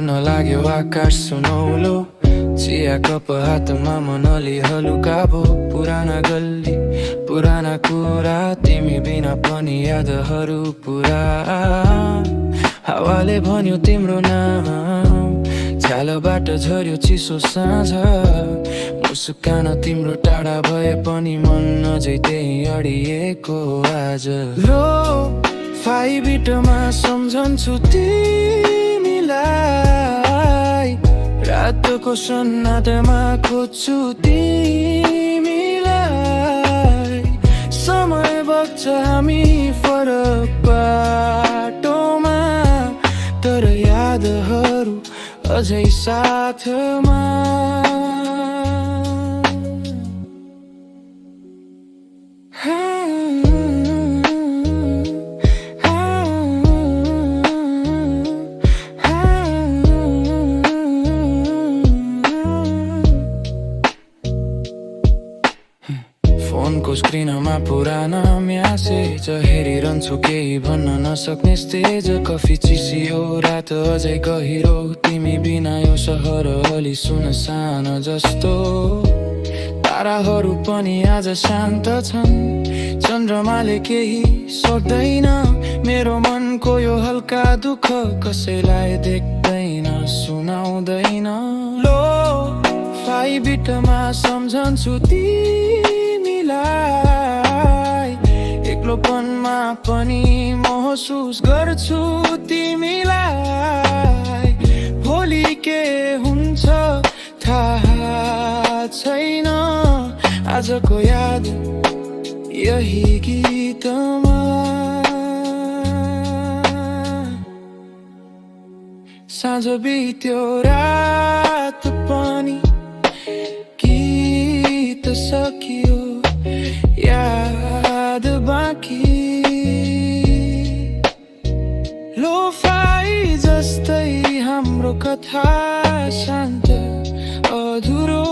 बन्न लाग्यो आकाश सुनौलो चिया कप हातमा मनले हलुकाबो पुराना गल्ली पुराना कुरा तिमी बिना पनि यादहरू पुरा हावाले भन्यो तिम्रो नाम झ्यालबाट झर्यो चिसो साँझ मुस्कान तिम्रो टाढा भए पनि मन नझै त्यही अडिएको आज लो फाइबिटमा सम्झन्छु तिमीलाई रातको सन्नाटामा खोज्छु तिमीलाई समय बग्छ हामी फरक बाटोमा तर यादहरू अझै साथमा फोनको स्क्रिनमा पुराना म्यासेज हेरिरहन्छु केही भन्न नसक्ने स्टेज कफी चिसियो रात अझै गहिरो तिमी बिना यो सहर अलि सुनसान जस्तो ताराहरू पनि आज शान्त छन् चन्द्रमाले केही सक्दैन मेरो मनको यो हल्का दुःख कसैलाई देख्दैन सुनाउँदैन लो फाइबिटमा सम्झन्छु तिमीलाई एक्लोपनमा पनि महसुस गर्छु तिमीलाई भोलि के हुन्छ थाहा छैन आजको याद यही गीतमा साँझ बित्यो रात पनि गीत सकियो याद बाँकी लोफाई जस्तै हाम्रो कथा शान्त अधुरो